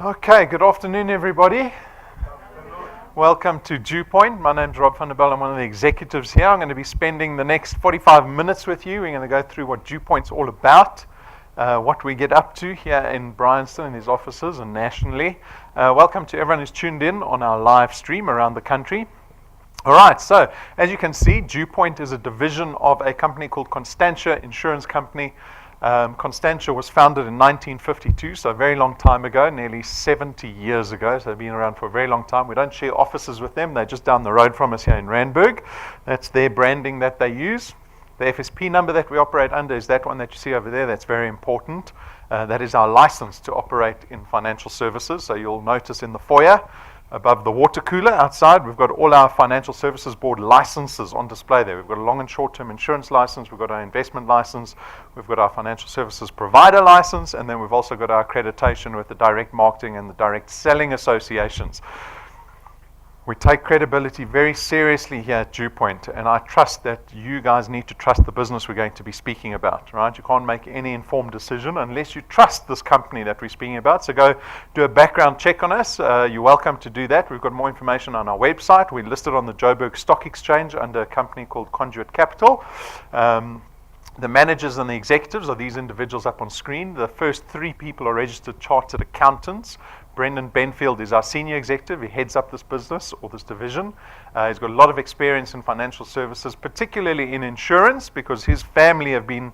Okay, good afternoon, everybody. Welcome to DuePoint. My name's Rob van der Bell. I'm one of the executives here. I'm going to be spending the next 45 minutes with you. We're going to go through what DuePoint's all about, what we get up to here in Bryanston in his offices and nationally. Welcome to everyone who's tuned in on our live stream around the country. All right, so as you can see, DuePoint is a division of a company called Constantia Insurance Company. Constantia was founded in 1952, so a very long time ago, nearly 70 years ago. So they've been around for a very long time. We don't share offices with them. They're just down the road from us here in Randburg. That's their branding that they use. The FSP number that we operate under is that one that you see over there. That's very important. That is our license to operate in financial services. So you'll notice in the foyer, above the water cooler outside, we've got all our Financial Services Board licenses on display there. We've got a long and short-term insurance license, we've got our investment license, we've got our financial services provider license, and then we've also got our accreditation with the direct marketing and the direct selling associations. We take credibility very seriously here at DuePoint, and I trust that you guys need to trust the business we're going to be speaking about, right? You can't make any informed decision unless you trust this company that we're speaking about. So go do a background check on us. You're welcome to do that. We've got more information on our website. We're listed on the Joburg Stock Exchange under a company called Conduit Capital. The managers and the executives are these individuals up on screen. The first three people are registered chartered accountants. Brendan Benfield is our senior executive. He heads up this business or this division. He's got a lot of experience in financial services, particularly in insurance, because his family have been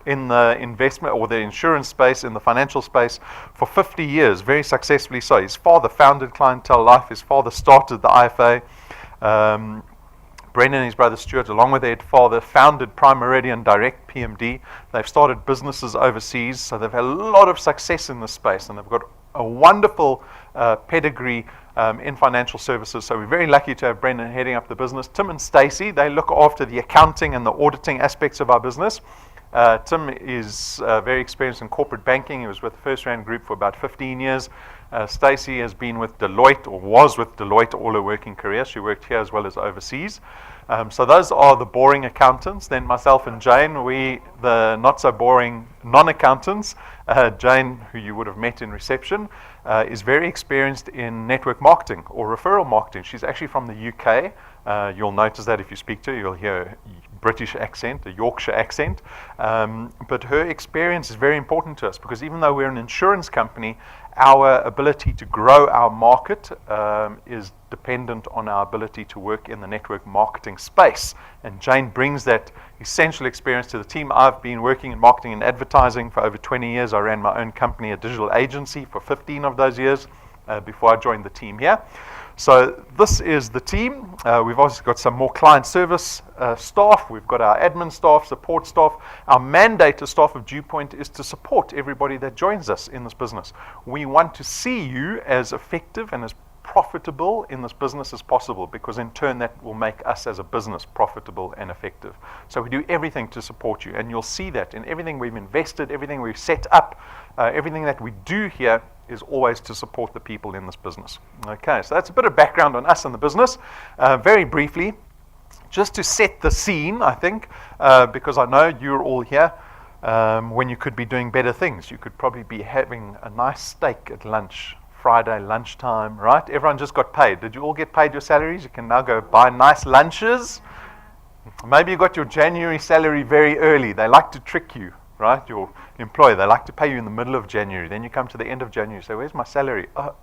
in the investment or the insurance space, in the financial space for 50 years, very successfully so. His father founded Clientele Life. His father started the IFA. Brendan and his brother Stuart, along with their father, founded Prime Meridian Direct, PMD. They've started businesses overseas, so they've had a lot of success in this space, and they've got a wonderful pedigree in financial services. So we're very lucky to have Brendan heading up the business. Tim and Stacey, they look after the accounting and the auditing aspects of our business. Tim is very experienced in corporate banking. He was with First Rand Group for about 15 years. Stacey has been with Deloitte, or was with Deloitte all her working career. She worked here as well as overseas. So those are the boring accountants. Then myself and Jane, we the not so boring non-accountants. Jane, who you would have met in reception, is very experienced in network marketing or referral marketing. She's actually from the UK. You'll notice that if you speak to her, you'll hear a British accent, a Yorkshire accent. But her experience is very important to us, because even though we're an insurance company, our ability to grow our market is dependent on our ability to work in the network marketing space. And Jane brings that essential experience to the team. I've been working in marketing and advertising for over 20 years. I ran my own company, a digital agency, for 15 of those years before I joined the team here. So this is the team. We've also got some more client service staff. We've got our admin staff, support staff. Our mandate as staff of DuePoint is to support everybody that joins us in this business. We want to see you as effective and as profitable in this business as possible, because in turn that will make us as a business profitable and effective. So we do everything to support you, and you'll see that in everything we've invested, everything we've set up, everything that we do here is always to support the people in this business. Okay, so that's a bit of background on us and the business. Very briefly, just to set the scene, I think, because I know you're all here when you could be doing better things. You could probably be having a nice steak at lunch, Friday lunchtime, right? Everyone just got paid. Did you all get paid your salaries? You can now go buy nice lunches. Maybe you got your January salary very early. They like to trick you, right? Your employer, they like to pay you in the middle of January. Then you come to the end of January, say, where's my salary? Oh,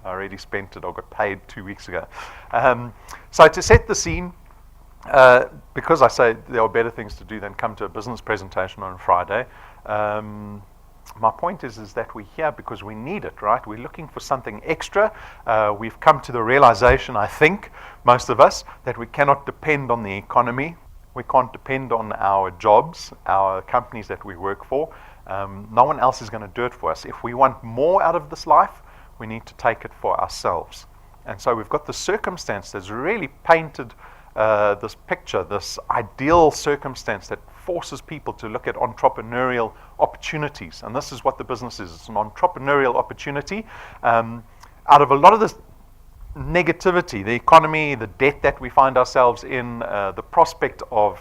I already spent it. I got paid 2 weeks ago. So to set the scene, because I say there are better things to do than come to a business presentation on a Friday, my point is that we're here because we need it, right? We're looking for something extra. We've come to the realization, I think, most of us, that we cannot depend on the economy. We can't depend on our jobs, our companies that we work for. No one else is going to do it for us. If we want more out of this life, we need to take it for ourselves. And so we've got the circumstance that's really painted this picture, this ideal circumstance that forces people to look at entrepreneurial opportunities. And this is what the business is. It's an entrepreneurial opportunity. Out of a lot of this negativity, the economy, the debt that we find ourselves in, the prospect of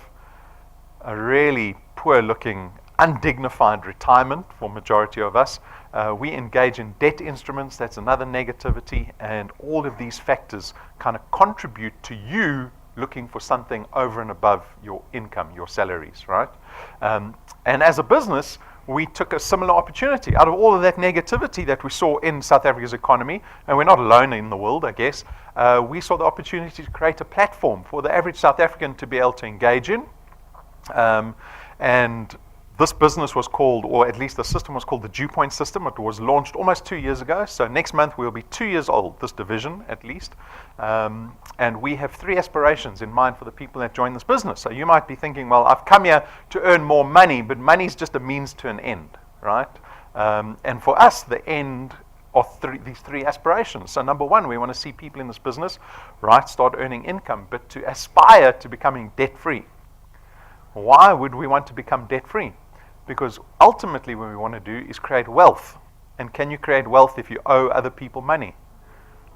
a really poor looking undignified retirement for majority of us. We engage in debt instruments, that's another negativity, and all of these factors kind of contribute to you looking for something over and above your income, your salaries, right? And as a business, we took a similar opportunity. Out of all of that negativity that we saw in South Africa's economy, and we're not alone in the world, I guess, we saw the opportunity to create a platform for the average South African to be able to engage in. And this business was called, or at least the system was called the DuePoint system. It was launched almost 2 years ago. So next month we'll be 2 years old, this division at least. And we have 3 aspirations in mind for the people that join this business. So you might be thinking, well, I've come here to earn more money, but money is just a means to an end, right? And for us, the end are these 3 aspirations. So number 1, we want to see people in this business, right, start earning income, but to aspire to becoming debt-free. Why would we want to become debt-free? Because ultimately what we want to do is create wealth. And can you create wealth if you owe other people money?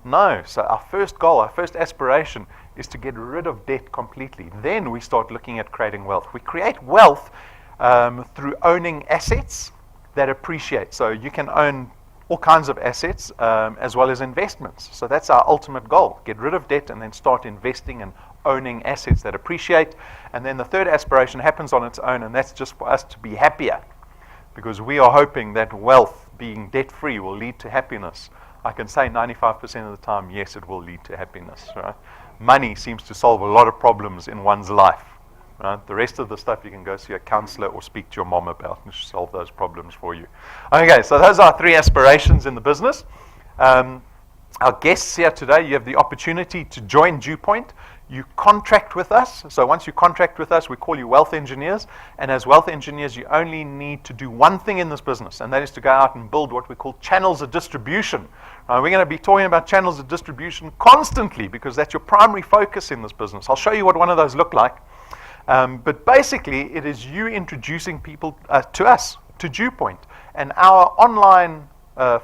No. So our first goal, our first aspiration is to get rid of debt completely. Then we start looking at creating wealth. We create wealth through owning assets that appreciate. So you can own all kinds of assets as well as investments. So that's our ultimate goal. Get rid of debt and then start investing and owning assets that appreciate. And then the third aspiration happens on its own, and that's just for us to be happier, because we are hoping that wealth, being debt-free, will lead to happiness. I can say 95% of the time, yes, it will lead to happiness. Right? Money seems to solve a lot of problems in one's life. Right? The rest of the stuff you can go see a counselor or speak to your mom about, and she'll solve those problems for you. Okay, so those are 3 aspirations in the business. Our guests here today, you have the opportunity to join DuePoint. You contract with us. So once you contract with us, we call you wealth engineers. And as wealth engineers, you only need to do one thing in this business, and that is to go out and build what we call channels of distribution. We're going to be talking about channels of distribution constantly, because that's your primary focus in this business. I'll show you what one of those look like. But basically, it is you introducing people to us, to DuePoint. And our online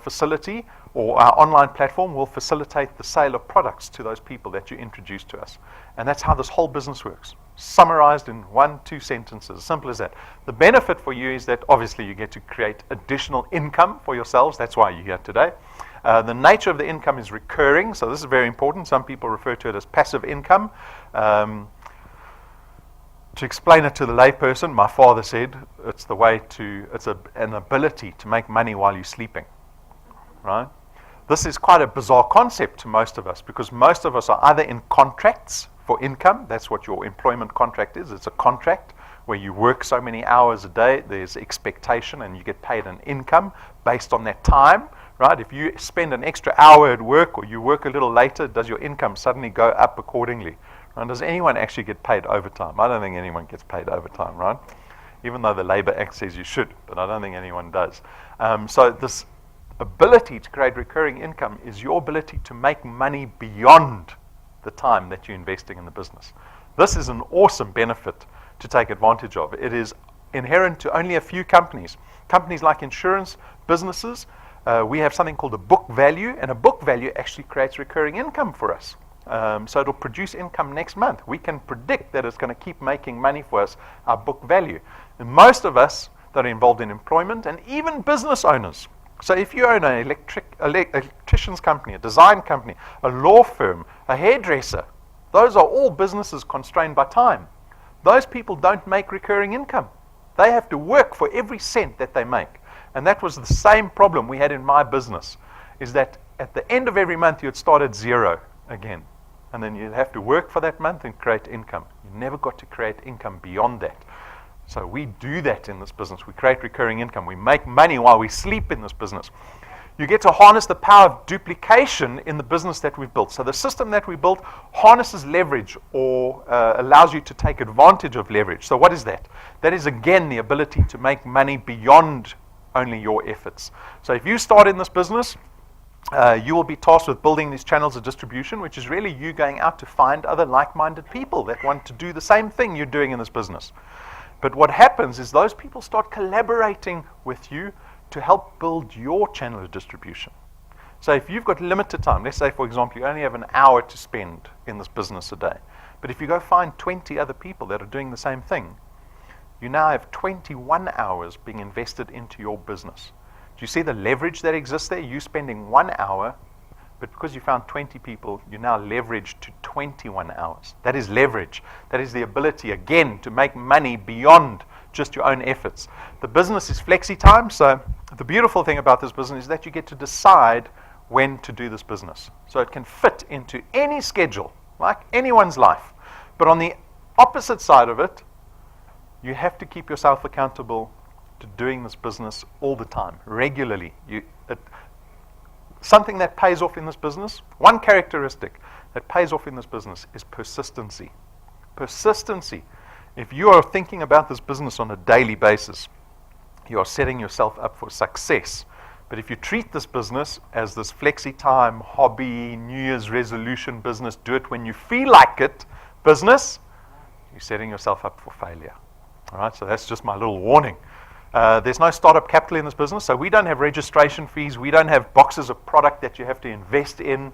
facility, or our online platform, will facilitate the sale of products to those people that you introduce to us. And that's how this whole business works. Summarized in 1-2 sentences, simple as that. The benefit for you is that obviously you get to create additional income for yourselves. That's why you're here today. The nature of the income is recurring, so this is very important. Some people refer to it as passive income. To explain it to the layperson, my father said, it's an ability to make money while you're sleeping, right? This is quite a bizarre concept to most of us, because most of us are either in contracts for income. That's what your employment contract is. It's a contract where you work so many hours a day. There's expectation, and you get paid an income based on that time, right? If you spend an extra hour at work, or you work a little later, does your income suddenly go up accordingly? And does anyone actually get paid overtime? I don't think anyone gets paid overtime, right? Even though the Labor Act says you should, but I don't think anyone does. So this ability to create recurring income is your ability to make money beyond the time that you're investing in the business. This is an awesome benefit to take advantage of. It is inherent to only a few companies. Companies like insurance businesses, we have something called a book value, and a book value actually creates recurring income for us. So it'll produce income next month. We can predict that it's going to keep making money for us, our book value. And most of us that are involved in employment, and even business owners. So if you own an electrician's company, a design company, a law firm, a hairdresser, those are all businesses constrained by time. Those people don't make recurring income. They have to work for every cent that they make. And that was the same problem we had in my business, is that at the end of every month you'd start at 0 again. And then you'd have to work for that month and create income. You never got to create income beyond that. So we do that in this business. We create recurring income. We make money while we sleep in this business. You get to harness the power of duplication in the business that we've built. So the system that we built harnesses leverage, or allows you to take advantage of leverage. So what is that? That is, again, the ability to make money beyond only your efforts. So if you start in this business, you will be tasked with building these channels of distribution, which is really you going out to find other like-minded people that want to do the same thing you're doing in this business. But what happens is those people start collaborating with you to help build your channel of distribution. So if you've got limited time, let's say, for example, you only have an hour to spend in this business a day. But if you go find 20 other people that are doing the same thing, you now have 21 hours being invested into your business. Do you see the leverage that exists there? You spending 1 hour, but because you found 20 people, you now leverage to 21 hours. That is leverage. That is the ability, again, to make money beyond just your own efforts. The business is flexi time, so the beautiful thing about this business is that you get to decide when to do this business. So it can fit into any schedule, like anyone's life. But on the opposite side of it, you have to keep yourself accountable to doing this business all the time, regularly. Something that pays off in this business, one characteristic that pays off in this business is persistency. Persistency. If you are thinking about this business on a daily basis, you are setting yourself up for success. But if you treat this business as this flexi time, hobby, New Year's resolution business, do it when you feel like it business, you're setting yourself up for failure. All right, so that's just my little warning. There's no startup capital in this business, so we don't have registration fees. We don't have boxes of product that you have to invest in.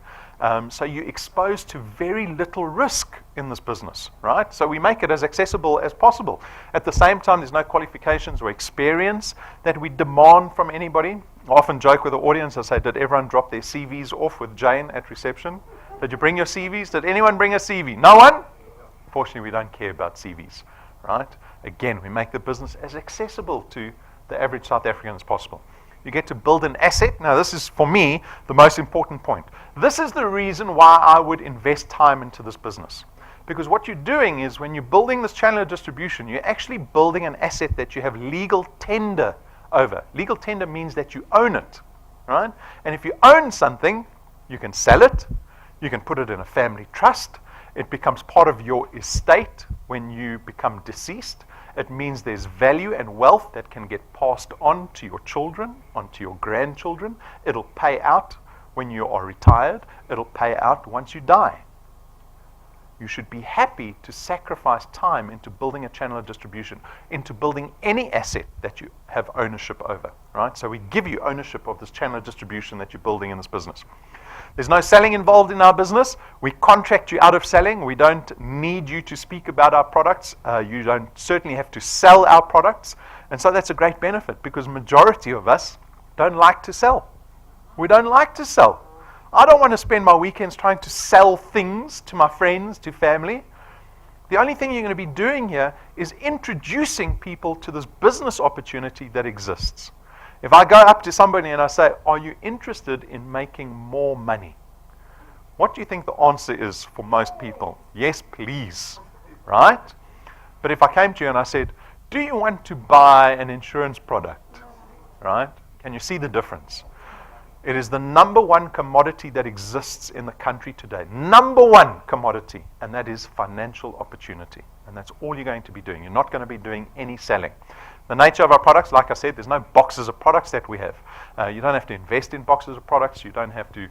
So you're exposed to very little risk in this business, right? So we make it as accessible as possible. At the same time, there's no qualifications or experience that we demand from anybody. I often joke with the audience. I say, did everyone drop their CVs off with Jane at reception? Did you bring your CVs? Did anyone bring a CV? No one? Fortunately, we don't care about CVs, right? Again, we make the business as accessible to the average South African as possible. You get to build an asset. Now, this is, for me, the most important point. This is the reason why I would invest time into this business. Because what you're doing is, when you're building this channel of distribution, you're actually building an asset that you have legal tender over. Legal tender means that you own it, right? And if you own something, you can sell it, you can put it in a family trust, it becomes part of your estate when you become deceased. It means there's value and wealth that can get passed on to your children, onto your grandchildren. It'll pay out when you are retired. It'll pay out once you die. You should be happy to sacrifice time into building a channel of distribution, into building any asset that you have ownership over, right? So we give you ownership of this channel of distribution that you're building in this business. There's no selling involved in our business. We contract you out of selling. We don't need you to speak about our products. You don't certainly have to sell our products. And so that's a great benefit, because majority of us don't like to sell. We don't like to sell. I don't want to spend my weekends trying to sell things to my friends, to family. The only thing you're going to be doing here is introducing people to this business opportunity that exists. If I go up to somebody and I say, are you interested in making more money? What do you think the answer is for most people? Yes, please, right? But if I came to you and I said, do you want to buy an insurance product, right? Can you see the difference? It is the number one commodity that exists in the country today. Number one commodity, and that is financial opportunity. And that's all you're going to be doing. You're not going to be doing any selling. The nature of our products, like I said, there's no boxes of products that we have. You don't have to invest in boxes of products. You don't have to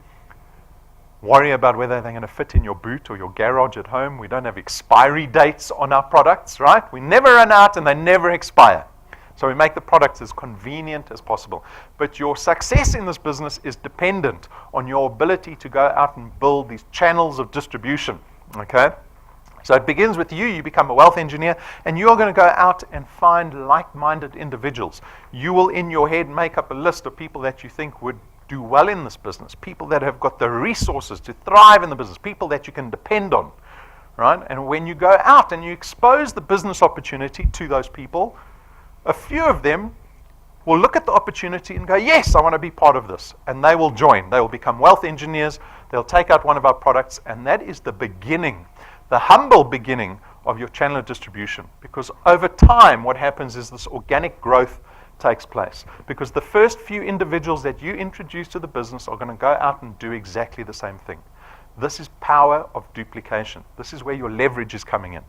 worry about whether they're going to fit in your boot or your garage at home. We don't have expiry dates on our products, right? We never run out and they never expire. So we make the products as convenient as possible. But your success in this business is dependent on your ability to go out and build these channels of distribution, okay? So it begins with you. You become a wealth engineer, and you are going to go out and find like-minded individuals. You will, in your head, make up a list of people that you think would do well in this business, people that have got the resources to thrive in the business, people that you can depend on, right? And when you go out and you expose the business opportunity to those people, a few of them will look at the opportunity and go, yes, I want to be part of this. And they will join. They will become wealth engineers. They'll take out one of our products, and that is the beginning, the humble beginning of your channel of distribution. Because over time, what happens is this organic growth takes place. Because the first few individuals that you introduce to the business are going to go out and do exactly the same thing. This is power of duplication. This is where your leverage is coming in.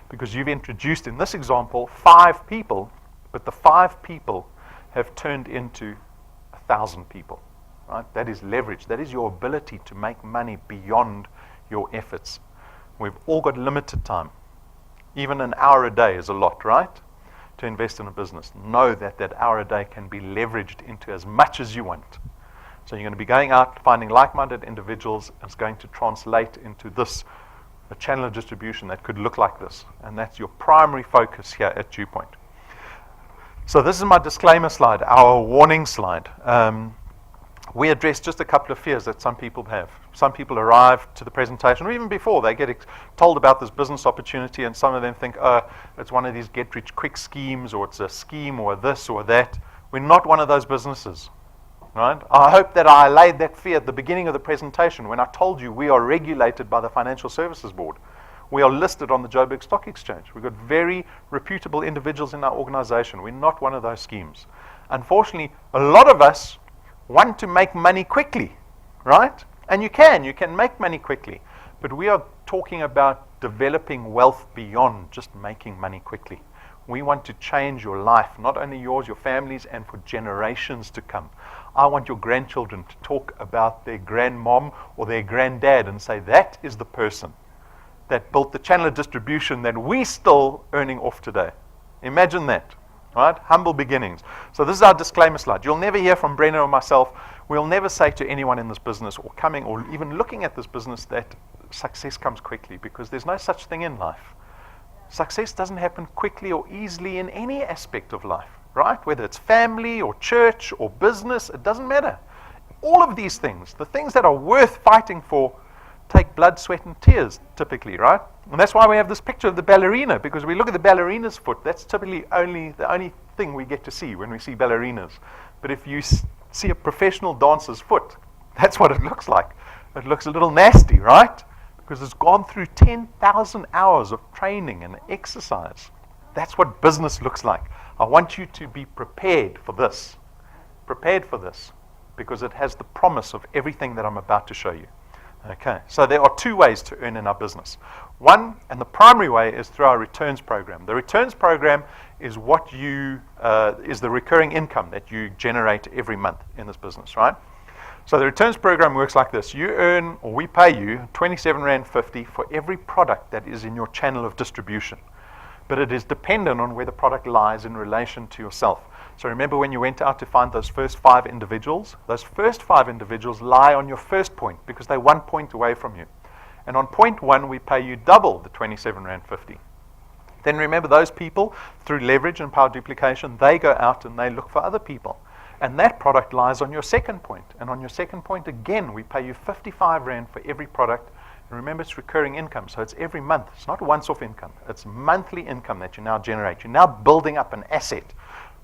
Because you've introduced, in this example, 5 people, but the 5 people have turned into 1,000 people. Right? That is leverage. That is your ability to make money beyond your efforts. We've all got limited time. Even an hour a day is a lot, right? To invest in a business. Know that that hour a day can be leveraged into as much as you want. So you're going to be going out, finding like-minded individuals. It's going to translate into this, a channel of distribution that could look like this. And that's your primary focus here at DuePoint. So this is my disclaimer slide, our warning slide. We address just a couple of fears that some people have. Some people arrive to the presentation, or even before, they get told about this business opportunity, and some of them think, oh, it's one of these get-rich-quick schemes, or it's a scheme, or this, or that. We're not one of those businesses, right? I hope that I allayed that fear at the beginning of the presentation when I told you we are regulated by the Financial Services Board. We are listed on the Joburg Stock Exchange. We've got very reputable individuals in our organization. We're not one of those schemes. Unfortunately, a lot of us want to make money quickly, right? And you can make money quickly. But we are talking about developing wealth beyond just making money quickly. We want to change your life, not only yours, your family's, and for generations to come. I want your grandchildren to talk about their grandmom or their granddad and say, that is the person that built the channel of distribution that we're still earning off today. Imagine that, right? Humble beginnings. So this is our disclaimer slide. You'll never hear from Brenna or myself. We'll never say to anyone in this business or coming or even looking at this business that success comes quickly, because there's no such thing in life. Success doesn't happen quickly or easily in any aspect of life, right? Whether it's family or church or business, it doesn't matter. All of these things, the things that are worth fighting for, take blood, sweat, and tears, typically, right? And that's why we have this picture of the ballerina, because we look at the ballerina's foot. That's typically the only thing we get to see when we see ballerinas. But if you see a professional dancer's foot, that's what it looks like. It looks a little nasty, right? Because it's gone through 10,000 hours of training and exercise. That's what business looks like. I want you to be prepared for this. Prepared for this, because it has the promise of everything that I'm about to show you. Okay, so there are two ways to earn in our business. One, and the primary way, is through our returns program. The returns program is what is the recurring income that you generate every month in this business, right? So the returns program works like this. You earn, or we pay you, R27.50 for every product that is in your channel of distribution. But it is dependent on where the product lies in relation to yourself. So remember when you went out to find those first 5 individuals? Those first 5 individuals lie on your first point because they're 1 point away from you. And on point 1, we pay you double the R27.50. Then remember those people, through leverage and power duplication, they go out and they look for other people. And that product lies on your second point. And on your second point, again, we pay you R55 for every product. And remember, it's recurring income, so it's every month. It's not once-off income. It's monthly income that you now generate. You're now building up an asset.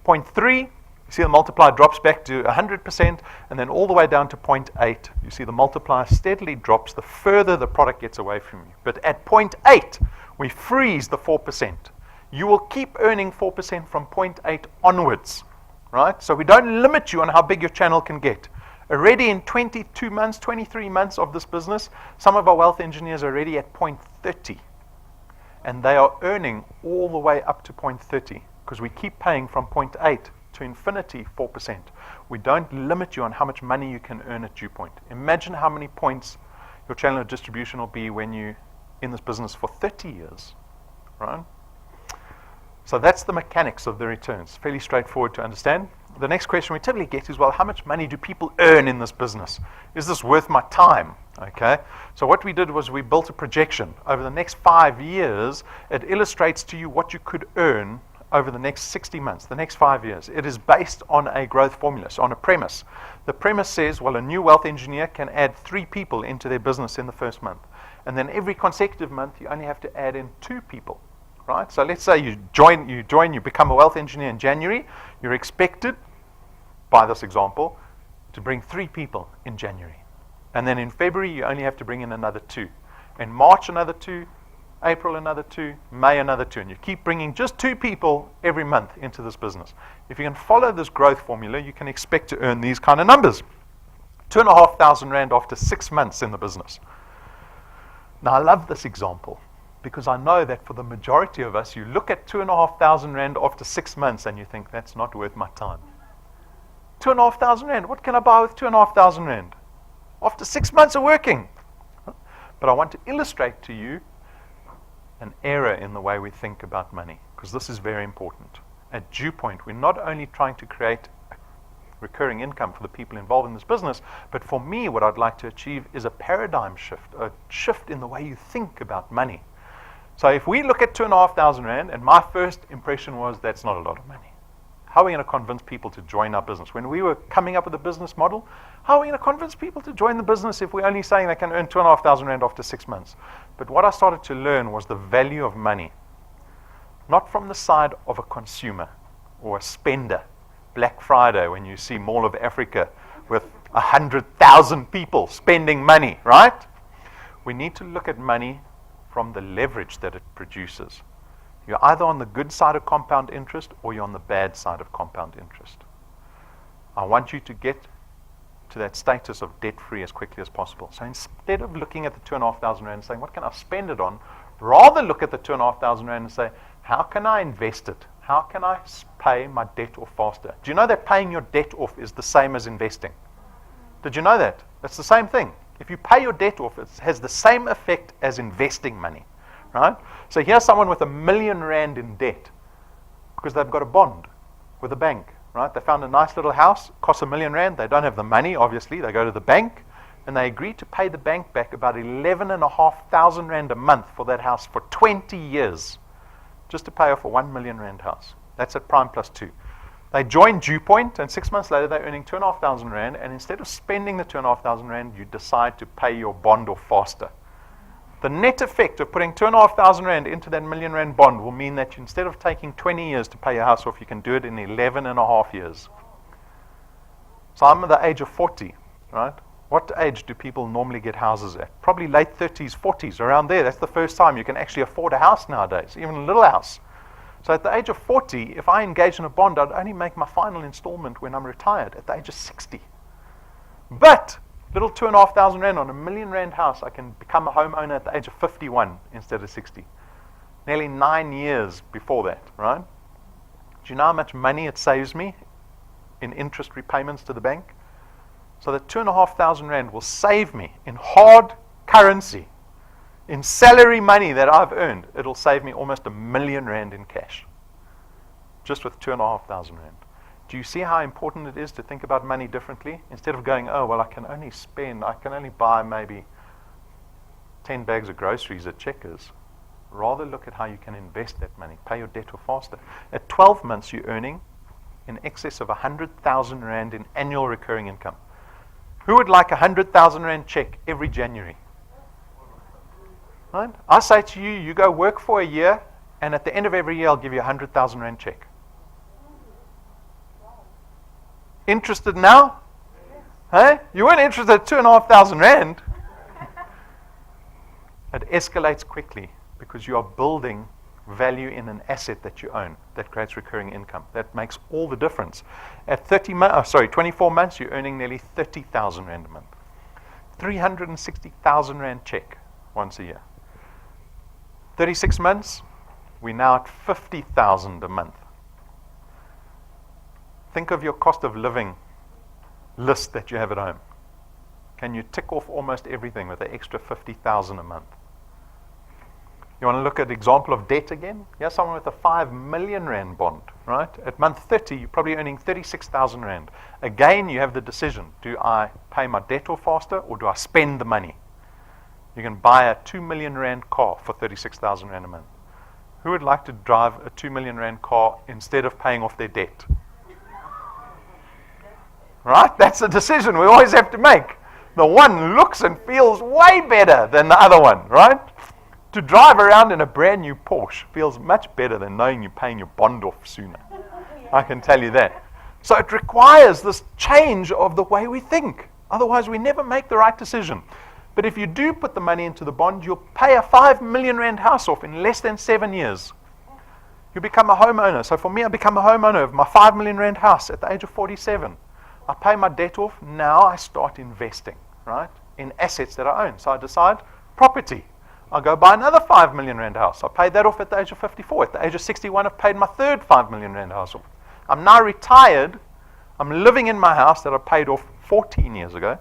Point 3, you see the multiplier drops back to 100%, and then all the way down to point 8. You see the multiplier steadily drops the further the product gets away from you. But at point 8, we freeze the 4%. You will keep earning 4% from point 8 onwards, right? So we don't limit you on how big your channel can get. Already in 22 months, 23 months of this business, some of our wealth engineers are already at point 30. And they are earning all the way up to point 30. Because we keep paying from point 8 to infinity 4%. We don't limit you on how much money you can earn at DuePoint. Imagine how many points your channel of distribution will be when you're in this business for 30 years, right? So that's the mechanics of the returns. Fairly straightforward to understand. The next question we typically get is, well, how much money do people earn in this business? Is this worth my time? Okay. So what we did was we built a projection. Over the next 5 years, it illustrates to you what you could earn over the next 60 months, the next 5 years. It is based on a growth formula, so on a premise. The premise says, well, a new wealth engineer can add 3 people into their business in the first month. And then every consecutive month, you only have to add in 2 people, right? So let's say you become a wealth engineer in January. You're expected, by this example, to bring 3 people in January. And then in February, you only have to bring in another 2. In March, another 2. April another 2, May another 2, and you keep bringing just 2 people every month into this business. If you can follow this growth formula, you can expect to earn these kind of numbers. R2,500 after 6 months in the business. Now I love this example because I know that for the majority of us, you look at R2,500 after 6 months and you think that's not worth my time. R2,500, what can I buy with R2,500? After 6 months of working. But I want to illustrate to you an error in the way we think about money, because this is very important. At DuePoint, we're not only trying to create recurring income for the people involved in this business, but for me, what I'd like to achieve is a paradigm shift, a shift in the way you think about money. So if we look at R2,500, and my first impression was that's not a lot of money. How are we going to convince people to join our business? When we were coming up with a business model, how are we going to convince people to join the business if we're only saying they can earn 2,500 rand after 6 months? But what I started to learn was the value of money, not from the side of a consumer or a spender. Black Friday, when you see Mall of Africa with 100,000 people spending money, right? We need to look at money from the leverage that it produces. You're either on the good side of compound interest or you're on the bad side of compound interest. I want you to get to that status of debt-free as quickly as possible. So instead of looking at the 2,500 rand and saying, what can I spend it on? Rather look at the 2,500 rand and say, how can I invest it? How can I pay my debt off faster? Do you know that paying your debt off is the same as investing? Did you know that? It's the same thing. If you pay your debt off, it has the same effect as investing money. Right? So here's someone with 1 million rand in debt because they've got a bond with a bank. Right? They found a nice little house, costs 1 million rand. They don't have the money, obviously. They go to the bank and they agree to pay the bank back about 11,500 rand a month for that house for 20 years, just to pay off a 1 million rand house. That's at prime plus 2. They join DuePoint, and 6 months later they're earning 2,500 rand. And instead of spending the 2,500 rand, you decide to pay your bond off faster. The net effect of putting 2,500 rand into that 1 million rand bond will mean that instead of taking 20 years to pay your house off, you can do it in 11 and a half years. So I'm at the age of 40, right? What age do people normally get houses at? Probably late 30s, 40s, around there. That's the first time you can actually afford a house nowadays, even a little house. So at the age of 40, if I engage in a bond, I'd only make my final installment when I'm retired at the age of 60. But little 2,500 rand on 1 million rand house, I can become a homeowner at the age of 51 instead of 60. Nearly 9 years before that, right? Do you know how much money it saves me in interest repayments to the bank? So that 2,500 rand will save me in hard currency, in salary money that I've earned. It'll save me almost 1 million rand in cash, just with 2,500 rand. Do you see how important it is to think about money differently? Instead of going, oh, well, I can only buy maybe 10 bags of groceries at Checkers. Rather look at how you can invest that money, pay your debt off faster. At 12 months, you're earning in excess of 100,000 rand in annual recurring income. Who would like a 100,000 rand check every January? Right? I say to you, you go work for a year, and at the end of every year, I'll give you a 100,000 rand check. Interested now? Hey? You weren't interested at 2,500 rand. It escalates quickly because you are building value in an asset that you own that creates recurring income. That makes all the difference. At 24 months, you're earning nearly 30,000 rand a month. 360,000 rand check once a year. 36 months, we're now at 50,000 a month. Think of your cost of living list that you have at home. Can you tick off almost everything with an extra 50,000 a month? You want to look at an example of debt again? Here's someone with a 5 million rand bond, right? At month 30, you're probably earning 36,000 rand. Again, you have the decision. Do I pay my debt off faster or do I spend the money? You can buy a 2 million rand car for 36,000 rand a month. Who would like to drive a 2 million rand car instead of paying off their debt? Right? That's a decision we always have to make. The one looks and feels way better than the other one, right? To drive around in a brand new Porsche feels much better than knowing you're paying your bond off sooner. I can tell you that. So it requires this change of the way we think. Otherwise, we never make the right decision. But if you do put the money into the bond, you'll pay a 5 million rand house off in less than 7 years. You become a homeowner. So for me, I become a homeowner of my 5 million rand house at the age of 47. I pay my debt off. Now I start investing, right, in assets that I own. So I decide property. I'll go buy another 5 million rand house. I paid that off at the age of 54. At the age of 61, I've paid my third 5 million rand house off. I'm now retired. I'm living in my house that I paid off 14 years ago.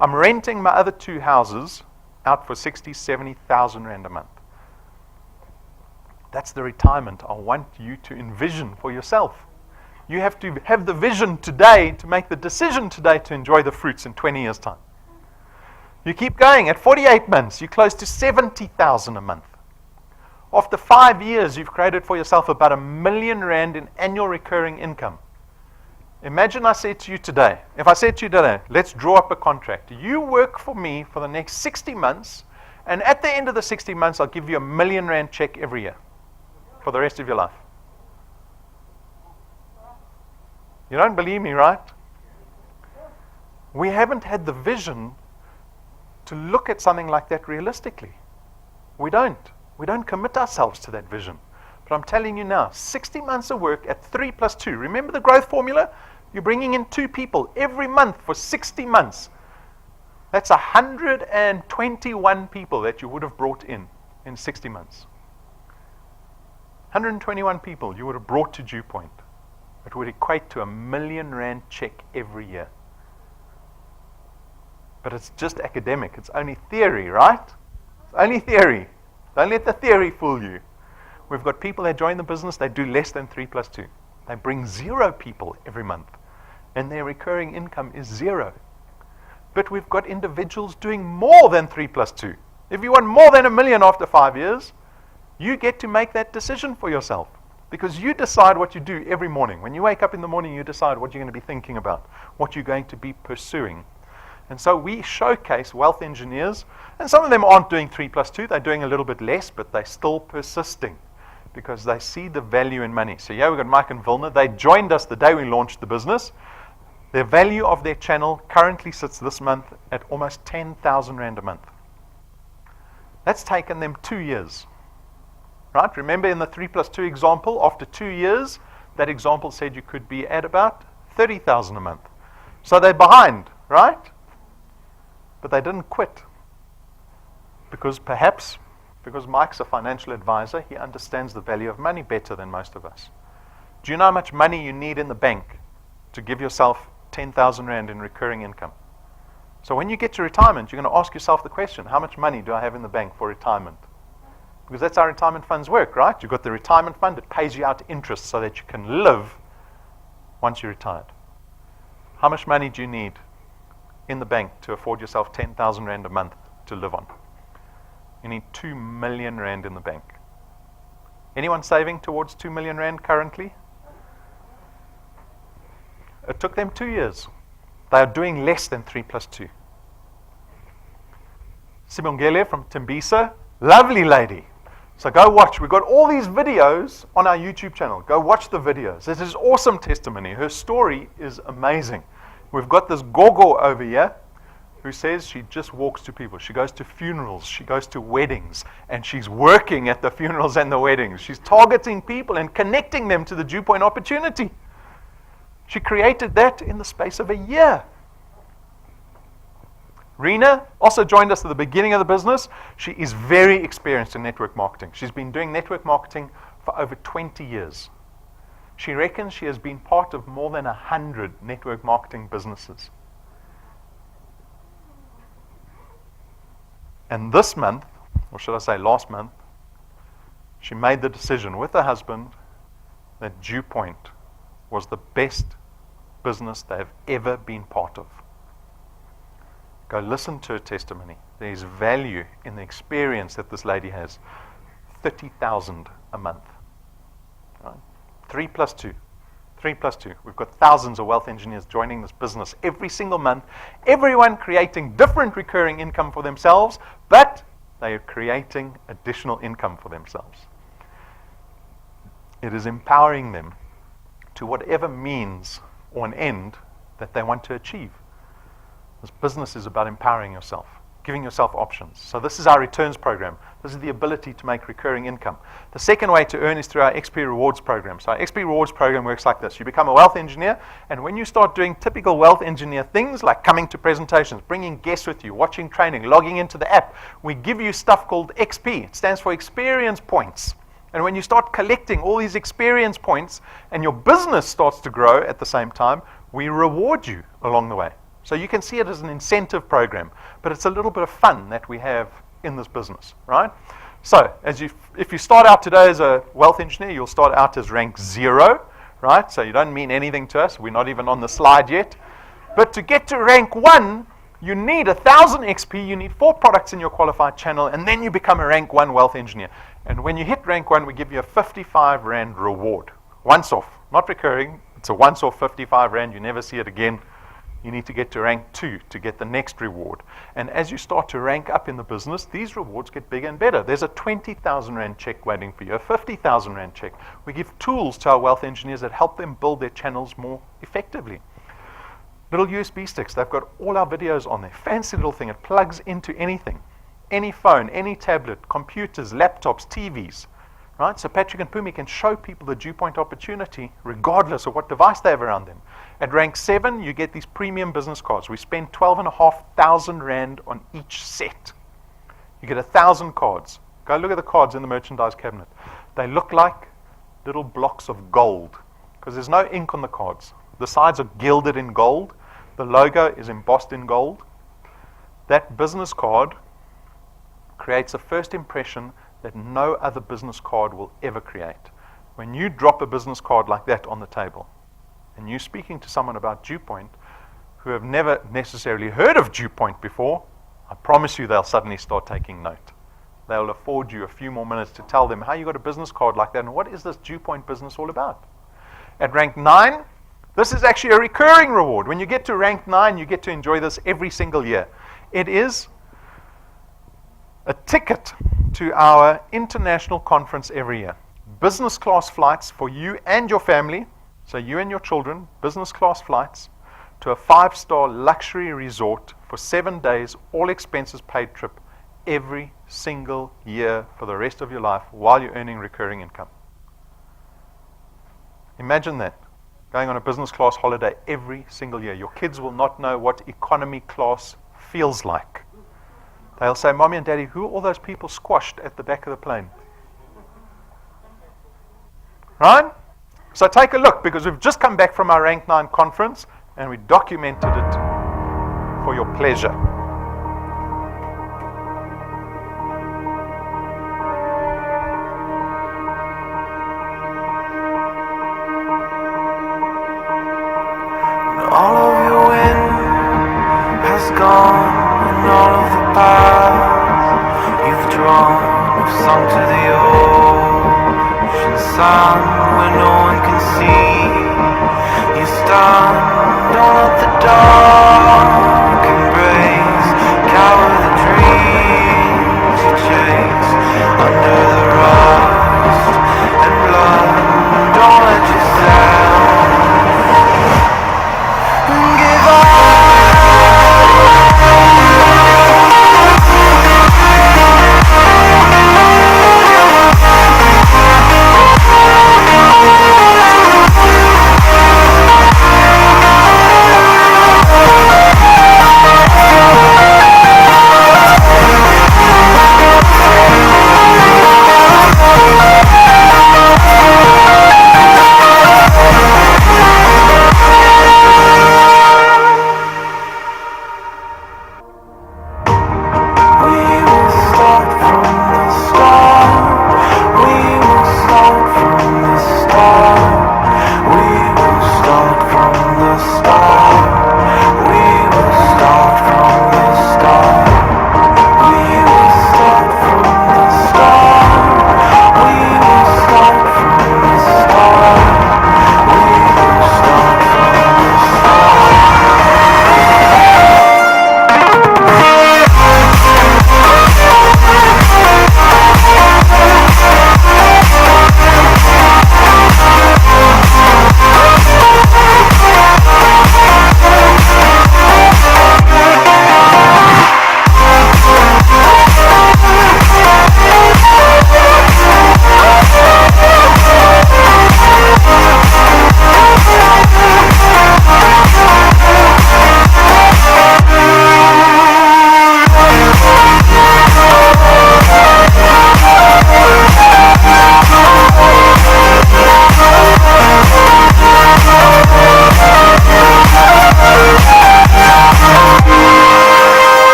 I'm renting my other 2 houses out for 60,000, 70,000 rand a month. That's the retirement I want you to envision for yourself. You have to have the vision today to make the decision today to enjoy the fruits in 20 years' time. You keep going. At 48 months, you're close to 70,000 a month. After 5 years, you've created for yourself about R1,000,000 in annual recurring income. Imagine I said to you today, if I said to you today, let's draw up a contract. You work for me for the next 60 months, and at the end of the 60 months, I'll give you R1,000,000 check every year for the rest of your life. You don't believe me, right? We haven't had the vision to look at something like that realistically. We don't. We don't commit ourselves to that vision. But I'm telling you now, 60 months of work at 3 plus 2. Remember the growth formula? You're bringing in 2 people every month for 60 months. That's 121 people that you would have brought in 60 months. 121 people you would have brought to DuePoint. It would equate to R1,000,000 check every year. But it's just academic. It's only theory, right? It's only theory. Don't let the theory fool you. We've got people that join the business, they do less than 3 plus 2. They bring 0 people every month, and their recurring income is 0. But we've got individuals doing more than 3 plus 2. If you want more than R1,000,000 after 5 years, you get to make that decision for yourself, because you decide what you do every morning. When you wake up in the morning, you decide what you're going to be thinking about, what you're going to be pursuing. And so we showcase wealth engineers, and some of them aren't doing 3 plus 2, they're doing a little bit less, but they're still persisting because they see the value in money. So yeah, we've got Mike and Vilna. They joined us the day we launched the business. The value of their channel currently sits this month at almost 10,000 Rand a month. That's taken them 2 years. Right? Remember in the 3 plus 2 example, after 2 years, that example said you could be at about 30,000 a month. So they're behind, right? But they didn't quit. Because Mike's a financial advisor, he understands the value of money better than most of us. Do you know how much money you need in the bank to give yourself 10,000 Rand in recurring income? So when you get to retirement, you're going to ask yourself the question, how much money do I have in the bank for retirement? Because that's how retirement funds work, right? You've got the retirement fund, it pays you out interest so that you can live once you're retired. How much money do you need in the bank to afford yourself 10,000 Rand a month to live on? You need 2 million Rand in the bank. Anyone saving towards 2 million Rand currently? It took them 2 years. They are doing less than 3 plus 2. Sibongele from Tembisa, lovely lady. So go watch. We've got all these videos on our YouTube channel. Go watch the videos. This is awesome testimony. Her story is amazing. We've got this Gogo over here who says she just walks to people. She goes to funerals, she goes to weddings, and she's working at the funerals and the weddings. She's targeting people and connecting them to the DuePoint opportunity. She created that in the space of a year. Rena also joined us at the beginning of the business. She is very experienced in network marketing. She's been doing network marketing for over 20 years. She reckons she has been part of more than 100 network marketing businesses. And this month, or should I say last month, she made the decision with her husband that DuePoint was the best business they have ever been part of. Go listen to her testimony. There is value in the experience that this lady has. 30,000 a month. Right? 3 plus 2. 3 plus 2. We've got thousands of wealth engineers joining this business every single month. Everyone creating different recurring income for themselves, but they are creating additional income for themselves. It is empowering them to whatever means or an end that they want to achieve. This business is about empowering yourself, giving yourself options. So this is our returns program. This is the ability to make recurring income. The second way to earn is through our XP Rewards program. So our XP Rewards program works like this. You become a wealth engineer, and when you start doing typical wealth engineer things like coming to presentations, bringing guests with you, watching training, logging into the app, we give you stuff called XP. It stands for experience points. And when you start collecting all these experience points and your business starts to grow at the same time, we reward you along the way. So you can see it as an incentive program, but it's a little bit of fun that we have in this business, right? So if you start out today as a wealth engineer, you'll start out as rank 0, right? So you don't mean anything to us. We're not even on the slide yet. But to get to rank 1, You need 1,000 XP, you need 4 products in your qualified channel, and then you become a rank 1 wealth engineer. And when you hit rank 1, we give you a 55 Rand reward. Once off, not recurring. It's a once off 55 Rand. You never see it again. You need to get to rank 2 to get the next reward. And as you start to rank up in the business, these rewards get bigger and better. There's a 20,000 Rand check waiting for you, a 50,000 Rand check. We give tools to our wealth engineers that help them build their channels more effectively. Little USB sticks, they've got all our videos on there. Fancy little thing, it plugs into anything. Any phone, any tablet, computers, laptops, TVs. Right? So Patrick and Pumi can show people the DuePoint opportunity regardless of what device they have around them. At rank 7, you get these premium business cards. We spend 12,500 Rand on each set. You get 1,000 cards. Go look at the cards in the merchandise cabinet. They look like little blocks of gold because there's no ink on the cards. The sides are gilded in gold. The logo is embossed in gold. That business card creates a first impression that no other business card will ever create. When you drop a business card like that on the table, and you're speaking to someone about DuePoint who have never necessarily heard of DuePoint before, I promise you they'll suddenly start taking note. They'll afford you a few more minutes to tell them how you got a business card like that and what is this DuePoint business all about. At rank 9, this is actually a recurring reward. When you get to rank 9, you get to enjoy this every single year. It is a ticket to our international conference every year. Business class flights for you and your family, so you and your children, business class flights to a 5-star luxury resort for 7 days, all expenses paid trip every single year for the rest of your life while you're earning recurring income. Imagine that, going on a business class holiday every single year. Your kids will not know what economy class feels like. They'll say, Mommy and Daddy, who are all those people squashed at the back of the plane? Right? So take a look, because we've just come back from our Rank 9 conference, and we documented it for your pleasure. All of your wind has gone, and all of the paths you've drawn have sunk to the ocean sun where no one can see. You stand on at the dark embrace, cower the dreams you chase under the rust and blood. Don't let yourself give up.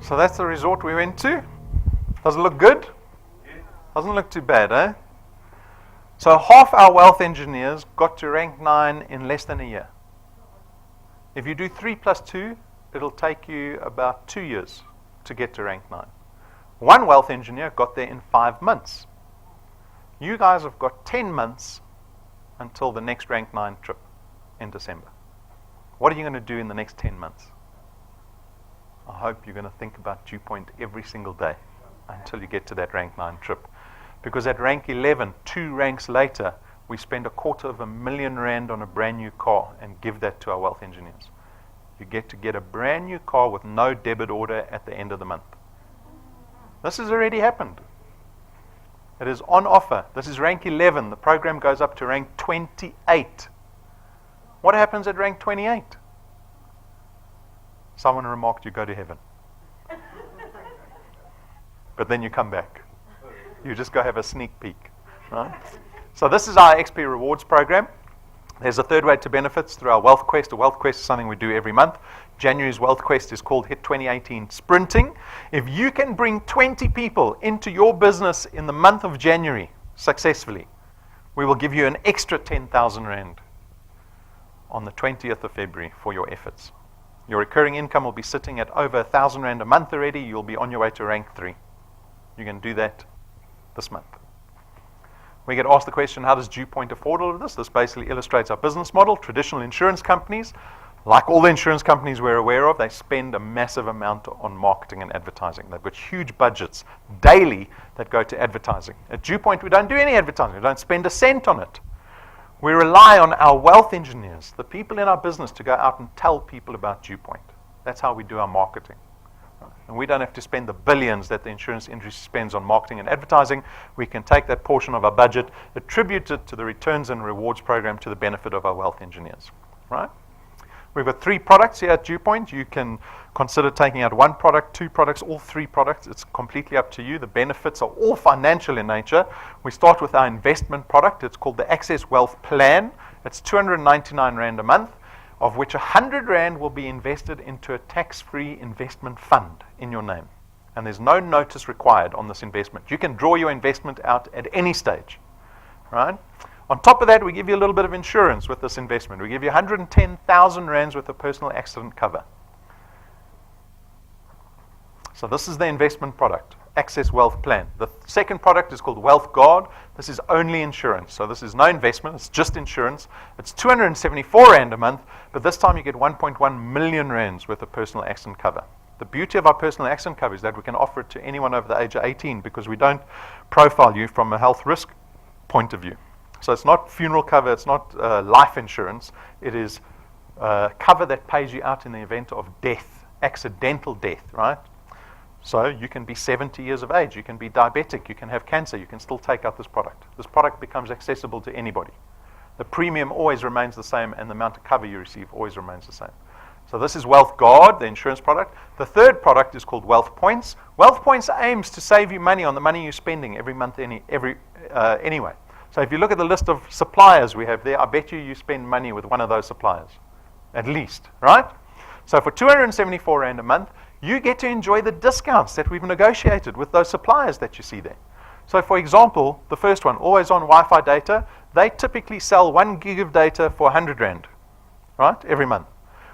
So that's the resort we went to. Does it look good? Doesn't look too bad, eh? So half our wealth engineers got to rank 9 in less than a year. If you do 3 plus 2, it'll take you about 2 years to get to rank 9. One wealth engineer got there in 5 months. You guys have got 10 months until the next rank 9 trip in December. What are you going to do in the next 10 months? I hope you're going to think about DuePoint every single day until you get to that rank 9 trip. Because at rank 11, 2 ranks later, we spend R250,000 on a brand new car and give that to our wealth engineers. You get to get a brand new car with no debit order at the end of the month. This has already happened. It is on offer. This is rank 11. The program goes up to rank 28. What happens at rank 28? Someone remarked you go to heaven. But then you come back. You just go have a sneak peek. Right? So this is our XP Rewards program. There's a third way to benefits through our Wealth Quest. A Wealth Quest is something we do every month. January's Wealth Quest is called Hit 2018 Sprinting. If you can bring 20 people into your business in the month of January successfully, we will give you an extra 10,000 Rand on the 20th of February for your efforts. Your recurring income will be sitting at over 1,000 Rand a month already. You'll be on your way to rank 3. You can do that this month. We get asked the question, how does DuePoint afford all of this? This basically illustrates our business model. Traditional insurance companies, like all the insurance companies we're aware of, they spend a massive amount on marketing and advertising. They've got huge budgets daily that go to advertising. At DuePoint, we don't do any advertising. We don't spend a cent on it. We rely on our wealth engineers, the people in our business, to go out and tell people about DuePoint. That's how we do our marketing. And we don't have to spend the billions that the insurance industry spends on marketing and advertising. We can take that portion of our budget, attribute it to the returns and rewards program to the benefit of our wealth engineers. Right? We've got 3 products here at DuePoint. You can consider taking out 1 product, 2 products, all 3 products. It's completely up to you. The benefits are all financial in nature. We start with our investment product. It's called the Access Wealth Plan. It's 299 Rand a month, of which 100 Rand will be invested into a tax-free investment fund in your name. And there's no notice required on this investment. You can draw your investment out at any stage. Right? On top of that, we give you a little bit of insurance with this investment. We give you 110,000 Rands worth of personal accident cover. So this is the investment product, Access Wealth Plan. The second product is called Wealth Guard. This is only insurance. So this is no investment, it's just insurance. It's 274 Rand a month, but this time you get 1.1 million Rands worth of personal accident cover. The beauty of our personal accident cover is that we can offer it to anyone over the age of 18 because we don't profile you from a health risk point of view. So it's not funeral cover, it's not life insurance. It is cover that pays you out in the event of death, accidental death, right? So you can be 70 years of age, you can be diabetic, you can have cancer, you can still take out this product. This product becomes accessible to anybody. The premium always remains the same and the amount of cover you receive always remains the same. So this is Wealth Guard, the insurance product. The third product is called Wealth Points. Wealth Points aims to save you money on the money you're spending every month anyway. So if you look at the list of suppliers we have there, I bet you spend money with one of those suppliers, at least, right? So for 274 Rand a month, you get to enjoy the discounts that we've negotiated with those suppliers that you see there. So for example, the first one, always on Wi-Fi data, they typically sell 1 gig of data for 100 Rand, right, every month.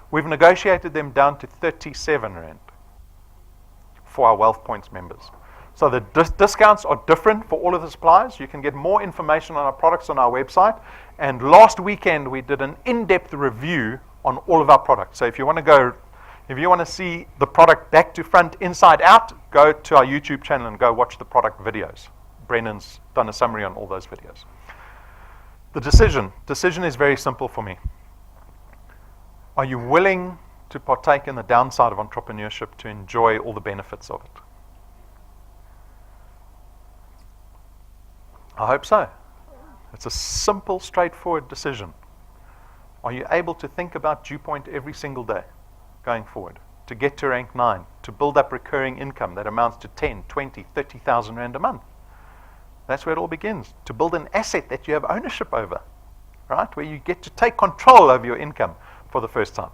We've negotiated them down to 37 Rand for our Wealth Points members. So the discounts are different for all of the suppliers. You can get more information on our products on our website. And last weekend, we did an in-depth review on all of our products. So if you want to see the product back to front, inside out, go to our YouTube channel and go watch the product videos. Brennan's done a summary on all those videos. The decision is very simple for me. Are you willing to partake in the downside of entrepreneurship to enjoy all the benefits of it? I hope so. It's a simple, straightforward decision. Are you able to think about DuePoint every single day going forward, to get to rank 9, to build up recurring income that amounts to 10, 20, 30,000 Rand a month? That's where it all begins, to build an asset that you have ownership over, right? Where you get to take control over your income for the first time.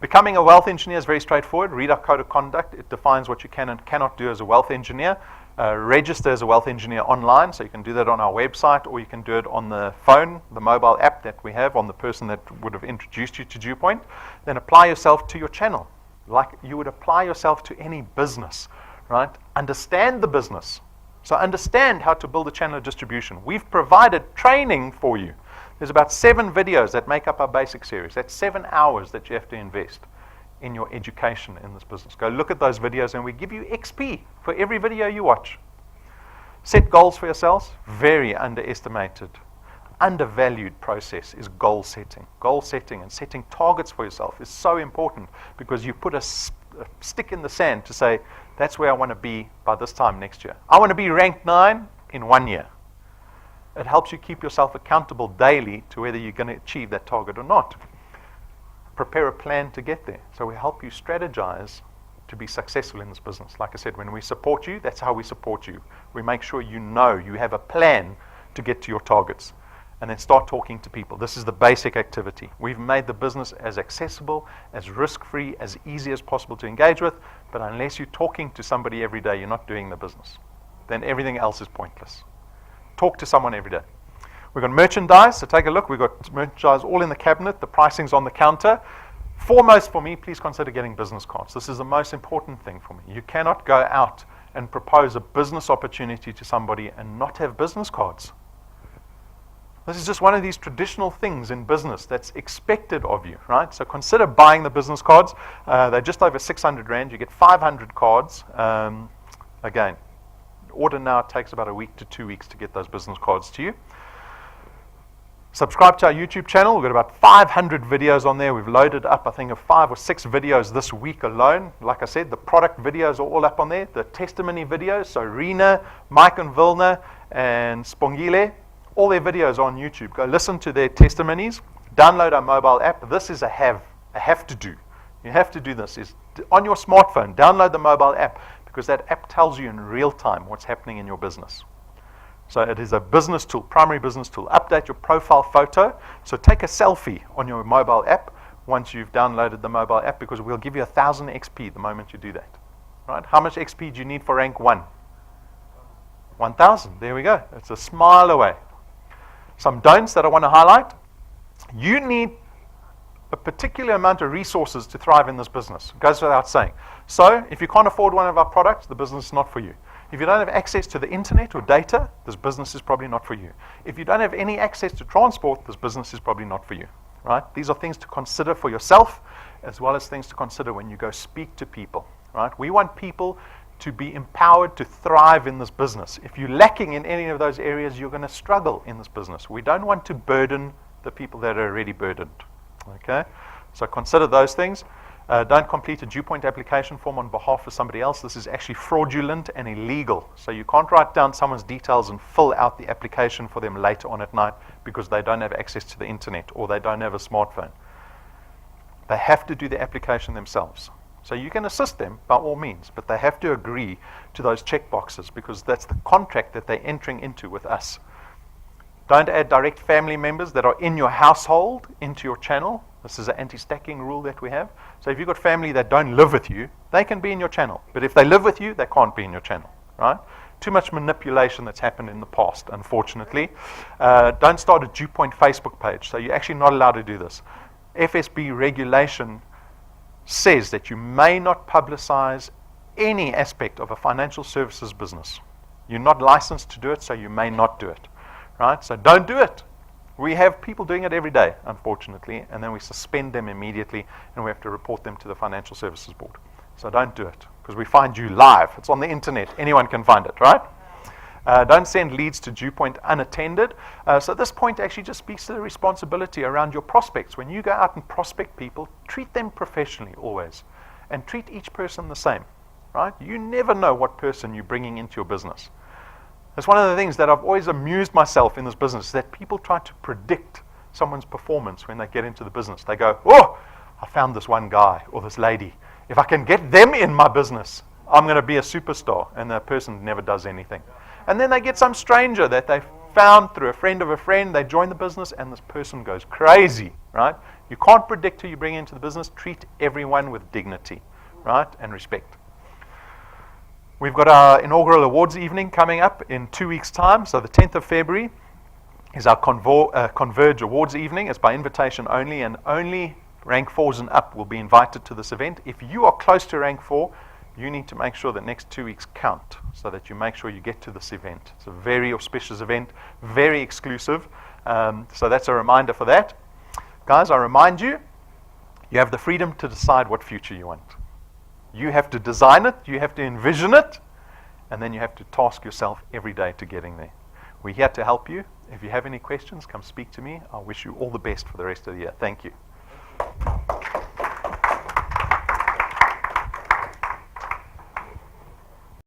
Becoming a wealth engineer is very straightforward. Read our code of conduct. It defines what you can and cannot do as a wealth engineer. Register as a wealth engineer online, so you can do that on our website, or you can do it on the phone, the mobile app that we have on the person that would have introduced you to DuePoint. Then apply yourself to your channel, like you would apply yourself to any business, right? Understand the business. So understand how to build a channel of distribution. We've provided training for you. There's about 7 videos that make up our basic series. That's 7 hours that you have to invest in your education in this business. Go look at those videos and we give you XP for every video you watch. Set goals for yourselves. Very underestimated, undervalued process is goal setting. Goal setting and setting targets for yourself is so important because you put a stick in the sand to say, that's where I want to be by this time next year. I want to be ranked 9 in 1 year. It helps you keep yourself accountable daily to whether you're going to achieve that target or not. Prepare a plan to get there. So we help you strategize to be successful in this business. Like I said, when we support you, that's how we support you. We make sure you know you have a plan to get to your targets. And then start talking to people. This is the basic activity. We've made the business as accessible, as risk-free, as easy as possible to engage with. But unless you're talking to somebody every day, you're not doing the business. Then everything else is pointless. Talk to someone every day. We've got merchandise, so take a look. We've got merchandise all in the cabinet. The pricing's on the counter. Foremost for me, please consider getting business cards. This is the most important thing for me. You cannot go out and propose a business opportunity to somebody and not have business cards. This is just one of these traditional things in business that's expected of you, right? So consider buying the business cards. They're just over 600 Rand. You get 500 cards. Again, order now. It takes about a week to 2 weeks to get those business cards to you. Subscribe to our YouTube channel. We've got about 500 videos on there. We've loaded up, I think, of 5 or 6 videos this week alone. Like I said, the product videos are all up on there. The testimony videos, so Rena, Mike and Vilna, and Spongile, all their videos are on YouTube. Go listen to their testimonies. Download our mobile app. This is a have to do. You have to do this. Is on your smartphone, download the mobile app because that app tells you in real time what's happening in your business. So it is a business tool, primary business tool. Update your profile photo. So take a selfie on your mobile app once you've downloaded the mobile app because we'll give you 1,000 XP the moment you do that. Right? How much XP do you need for rank 1? 1,000. There we go. It's a smile away. Some don'ts that I want to highlight. You need a particular amount of resources to thrive in this business. It goes without saying. So if you can't afford one of our products, the business is not for you. If you don't have access to the internet or data, this business is probably not for you. If you don't have any access to transport, this business is probably not for you. Right? These are things to consider for yourself, as well as things to consider when you go speak to people. Right? We want people to be empowered to thrive in this business. If you're lacking in any of those areas, you're going to struggle in this business. We don't want to burden the people that are already burdened. Okay? So consider those things. Don't complete a DuePoint application form on behalf of somebody else. This is actually fraudulent and illegal. So you can't write down someone's details and fill out the application for them later on at night because they don't have access to the internet or they don't have a smartphone. They have to do the application themselves. So you can assist them by all means, but they have to agree to those check boxes because that's the contract that they're entering into with us. Don't add direct family members that are in your household into your channel. This is an anti-stacking rule that we have. So if you've got family that don't live with you, they can be in your channel. But if they live with you, they can't be in your channel, right? Too much manipulation that's happened in the past, unfortunately. Don't start a DuePoint Facebook page. So you're actually not allowed to do this. FSB regulation says that you may not publicize any aspect of a financial services business. You're not licensed to do it, so you may not do it, right? So don't do it. We have people doing it every day, unfortunately, and then we suspend them immediately, and we have to report them to the Financial Services Board. So don't do it, because we find you live. It's on the internet. Anyone can find it, right? Don't send leads to DuePoint unattended. So this point actually just speaks to the responsibility around your prospects. When you go out and prospect people, treat them professionally always, and treat each person the same, right? You never know what person you're bringing into your business. That's one of the things that I've always amused myself in this business, is that people try to predict someone's performance when they get into the business. They go, oh, I found this one guy or this lady. If I can get them in my business, I'm going to be a superstar. And the person never does anything. And then they get some stranger that they found through a friend of a friend. They join the business, and this person goes crazy, right? You can't predict who you bring into the business. Treat everyone with dignity, right, and respect. We've got our inaugural awards evening coming up in 2 weeks' time. So the 10th of February is our Converge Awards evening. It's by invitation only, and only rank 4s and up will be invited to this event. If you are close to rank 4, you need to make sure that next 2 weeks count so that you make sure you get to this event. It's a very auspicious event, very exclusive. So that's a reminder for that. Guys, I remind you, you have the freedom to decide what future you want. You have to design it, you have to envision it, and then you have to task yourself every day to getting there. We're here to help you. If you have any questions, come speak to me. I wish you all the best for the rest of the year. Thank you.